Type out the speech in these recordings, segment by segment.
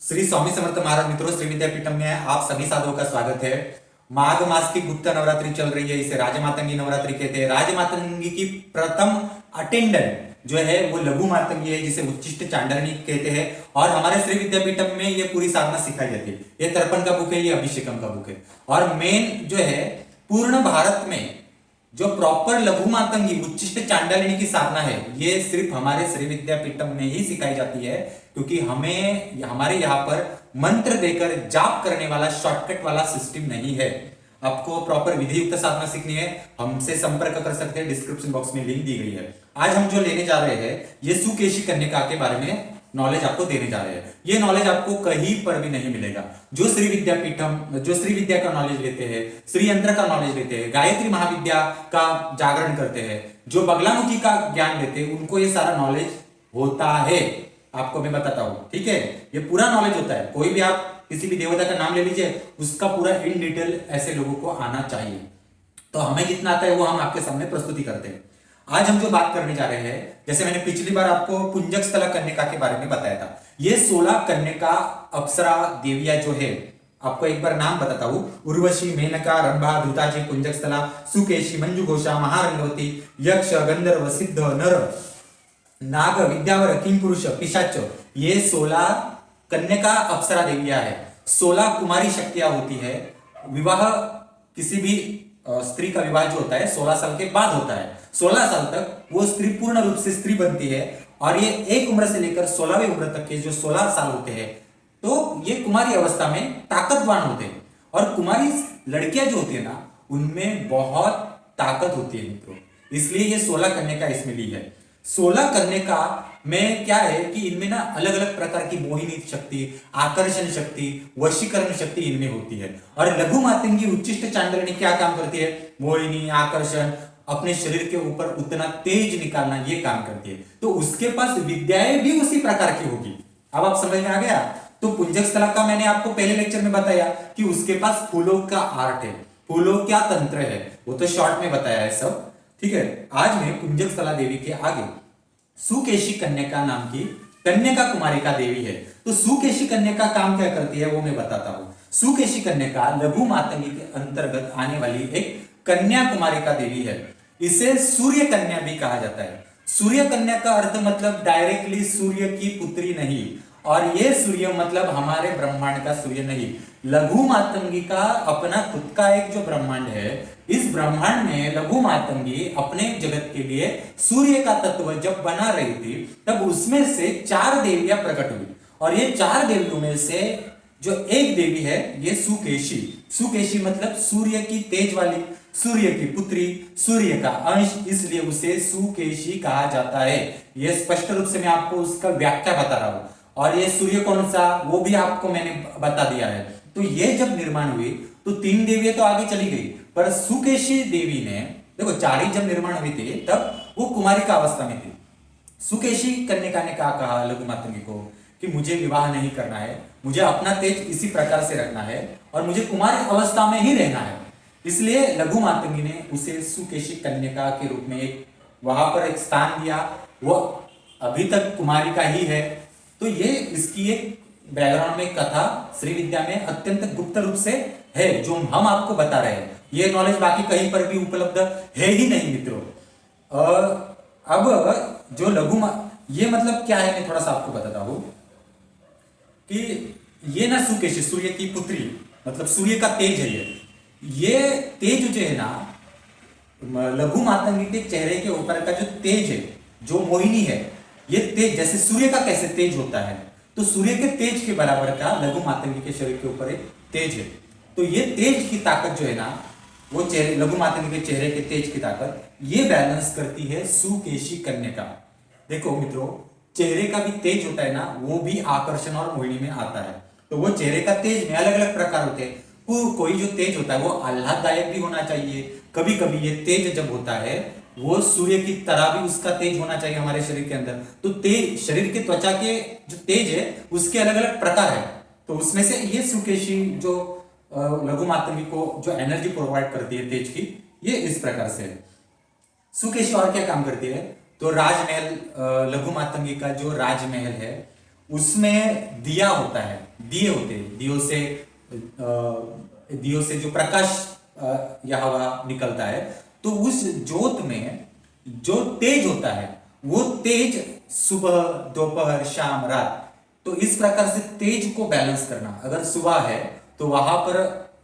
श्री स्वामी समर्थ महाराज मित्रों, श्री विद्यापीठम में आप सभी साधुओं का स्वागत है। माघ मास की गुप्त नवरात्रि चल रही है, इसे राजमातंगी नवरात्रि कहते हैं। राजमातंगी की प्रथम अटेंडेंट जो है वो लघु मातंगी है, जिसे उच्चिष्ट चांडालिनी कहते हैं। और हमारे श्री विद्यापीठम में ये पूरी साधना सिखाई जाती है। ये तर्पण का बुक है, ये अभिषेकम का बुक है। और मेन जो है पूर्ण भारत में जो प्रॉपर लघु मातंगी उच्चिष्ट चांडालिनी की साधना है, ये सिर्फ हमारे श्री विद्यापीठम में ही सिखाई जाती है, क्योंकि हमारे यहाँ पर मंत्र देकर जाप करने वाला शॉर्टकट वाला सिस्टम नहीं है। आपको प्रॉपर विधि युक्त साधना सीखनी है, हमसे संपर्क कर सकते हैं, डिस्क्रिप्शन बॉक्स में लिंक दी गई है। आज हम जो लेने जा रहे हैं ये सुकेशी कन्या के बारे में नॉलेज आपको देने जा रहे हैं। ये नॉलेज आपको कहीं पर भी नहीं मिलेगा। जो श्री विद्यापीठम, जो श्री विद्या का नॉलेज लेते हैं, श्री यंत्र का नॉलेज लेते हैं, गायत्री महाविद्या का जागरण करते हैं, जो बगलामुखी का ज्ञान लेते हैं, उनको ये सारा नॉलेज होता है। आपको मैं बताता हूं, ठीक है। ये पूरा नॉलेज होता है। कोई भी आप किसी भी देवता का नाम ले लीजिए, उसका पूरा इन डिटेल ऐसे लोगों को आना चाहिए। तो हमें जितना आता है वो हम आपके सामने प्रस्तुति करते हैं। आज हम जो बात करने जा रहे हैं, जैसे मैंने पिछली बार आपको पुंजक स्थला कन्या के बारे में बताया था, ये 16 कन्या अप्सरा देवियां जो है, आपको एक बार नाम बताता हूं। उर्वशी, मेनका, रंभा, धृताजी, पुंजक स्थला, सुकेशी, मंजू घोषा, महारंगवती, यक्ष, गंधर्व, सिद्ध, नर, नाग, विद्यावर, किंग पुरुष, पिशाच, ये 16 कन्या अप्सरा देवियां है। 16 कुमारी शक्तियां होती है। विवाह, किसी भी स्त्री का विवाह जो होता है 16 साल के बाद होता है। 16 साल तक वो स्त्री पूर्ण रूप से स्त्री बनती है। और ये एक उम्र से लेकर 16वीं उम्र तक के जो 16 साल होते हैं, तो ये कुमारी अवस्था में ताकतवान होते हैं। और कुमारी लड़कियां जो होती है ना, उनमें बहुत ताकत होती है मित्रों, इसलिए ये 16 कन्या इसमें ली है। 16 कन्या में क्या है कि इनमें ना अलग अलग प्रकार की मोहिनी शक्ति, आकर्षण शक्ति, वशीकरण शक्ति इनमें होती है। और लघु मातंगी उच्चिष्ट चांडालिनी क्या काम करती है? मोहिनी, आकर्षण, अपने शरीर के ऊपर उतना तेज निकालना, ये काम करती है। तो उसके पास विद्याएं भी उसी प्रकार की होगी। अब आप समझ में आ गया। तो पुंजक स्थला का मैंने आपको पहले लेक्चर में बताया कि उसके पास फूलों का आर्ट है, फूलों का तंत्र है, वो तो शॉर्ट में बताया है सब, ठीक है। आज मैं पुंजक स्थला देवी के आगे सुकेशी कन्या नाम की कन्या कुमारिका देवी है। तो सुकेशी कन्या का काम क्या करती है वो मैं बताता हूं। सुकेशी कन्या लघु मातंगी के अंतर्गत आने वाली एक कन्या कुमारिका देवी है। इसे सूर्य कन्या भी कहा जाता है। सूर्य कन्या का अर्थ मतलब डायरेक्टली सूर्य की पुत्री नहीं, और ये सूर्य मतलब हमारे ब्रह्मांड का सूर्य नहीं। लघु मातंगी का अपना खुद का एक जो ब्रह्मांड है, इस ब्रह्मांड में लघु मातंगी अपने जगत के लिए सूर्य का तत्व जब बना रही थी, तब उसमें से 4 देवियां प्रकट हुई। और ये 4 देवियों में से जो एक देवी है ये सुकेशी। सुकेशी मतलब सूर्य की तेज वाली, सूर्य की पुत्री, सूर्य का अंश, इसलिए उसे सुकेशी कहा जाता है। यह स्पष्ट रूप से मैं आपको उसका व्याख्या बता रहा हूं। और ये सूर्य कौन सा, वो भी आपको मैंने बता दिया है। तो ये जब निर्माण हुई तो 3 देवियां तो आगे चली गई, पर सुकेशी देवी ने, देखो 4 ही जब निर्माण हुई थी तब वो कुमारी का अवस्था में थी। सुकेशी कन्या ने कहा लघु मातंगी को कि मुझे विवाह नहीं करना है, मुझे अपना तेज इसी प्रकार से रखना है और मुझे कुमारी अवस्था में ही रहना है। इसलिए लघु मातंगी ने उसे सुकेशी कन्या के रूप में वहां पर एक स्थान दिया। वो अभी तक कुमारी का ही है। तो ये इसकी एक बैकग्राउंड में कथा श्री विद्या में अत्यंत गुप्त रूप से है, जो हम आपको बता रहे हैं। ये नॉलेज बाकी कहीं पर भी उपलब्ध है ही नहीं मित्रों। अब जो ये मतलब क्या है, मैं थोड़ा सा आपको बताता हूं कि ये ना सुकेशी, सूर्य की पुत्री, मतलब सूर्य का तेज है। ये तेज जो है ना, लघु मातंगी के चेहरे के ऊपर का जो तेज है, जो मोहिनी है, ये तेज जैसे सूर्य का कैसे तेज होता है, तो सूर्य के तेज के बराबर का लघु मातंगी के शरीर के ऊपर एक तेज है। तो ये तेज की ताकत जो है ना, वो चेहरे, लघु मातंगी के चेहरे के तेज की ताकत ये बैलेंस करती है सुकेशी कन्या। देखो मित्रों, चेहरे का भी तेज होता है ना, वो भी आकर्षण और मोहिनी में आता है। तो वो चेहरे का तेज में अलग अलग प्रकार होते हैं। कोई जो तेज होता है वो आह्लाददायक भी होना चाहिए। कभी कभी ये तेज जब होता है वो सूर्य की तरह भी उसका तेज होना चाहिए हमारे शरीर के अंदर। तो तेज, शरीर के त्वचा के जो तेज है उसके अलग अलग प्रकार है। तो उसमें से ये सुकेशी जो लघु मातंगी को जो एनर्जी प्रोवाइड करती है तेज की, ये इस प्रकार से है। सुकेशी और क्या काम करती है, तो राजमहल, लघु मातंगी का जो राजमहल है उसमें दिया होता है, दिए होते हैं, दियो से जो प्रकाश यह हवा निकलता है, तो उस जोत में जो तेज होता है वो तेज सुबह दोपहर शाम रात, तो इस प्रकार से तेज को बैलेंस करना। अगर सुबह है तो वहां पर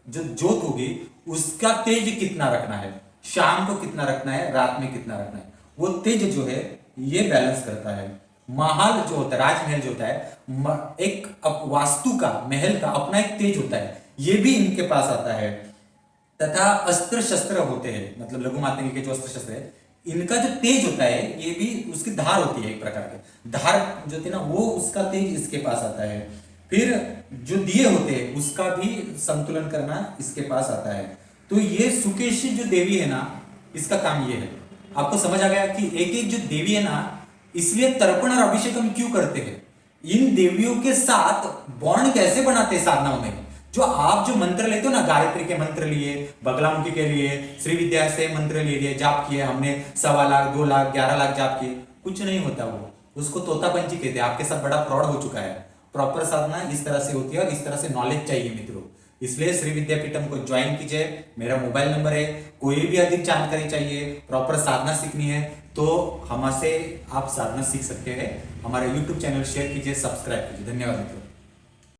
जो जोत होगी उसका तेज कितना रखना है, शाम को कितना रखना है, रात में कितना रखना है, वो तेज जो है ये बैलेंस करता है। महल जो होता है, राजमहल जो होता है, एक वास्तु का महल का अपना एक तेज होता है, ये भी इनके पास आता है। तथा अस्त्र शस्त्र होते हैं, मतलब लघु मातंगी के जो अस्त्र शस्त्र है, इनका जो तेज होता है ये भी उसकी धार होती है, एक प्रकार के धार जो थी ना वो उसका तेज इसके पास आता है। फिर जो दिए होते हैं उसका भी संतुलन करना इसके पास आता है। तो ये सुकेशी जो देवी है ना, इसका काम ये है। आपको समझ आ गया कि एक एक जो देवी है ना, इसलिए तर्पण और अभिषेक हम क्यों करते हैं, इन देवियों के साथ बॉन्ड कैसे बनाते हैं साधनाओं में। जो आप जो मंत्र लेते हो ना, गायत्री के मंत्र लिए, बगलामुखी के लिए, श्री विद्या से मंत्र ले लिए, जाप किए हमने 1.25 लाख 2 लाख 11 लाख जाप किए, कुछ नहीं होता। वो उसको तोतापंची कहते हैं। आपके साथ बड़ा फ्रॉड हो चुका है। प्रॉपर साधना इस तरह से होती है और इस तरह से नॉलेज चाहिए मित्रों। इसलिए श्री विद्यापीठम को ज्वाइन कीजिए। मेरा मोबाइल नंबर है। कोई भी अधिक जानकारी चाहिए, प्रॉपर साधना सीखनी है तो हमसे आप साधना सीख सकते हैं। हमारे यूट्यूब चैनल शेयर कीजिए, सब्सक्राइब कीजिए। धन्यवाद मित्रों।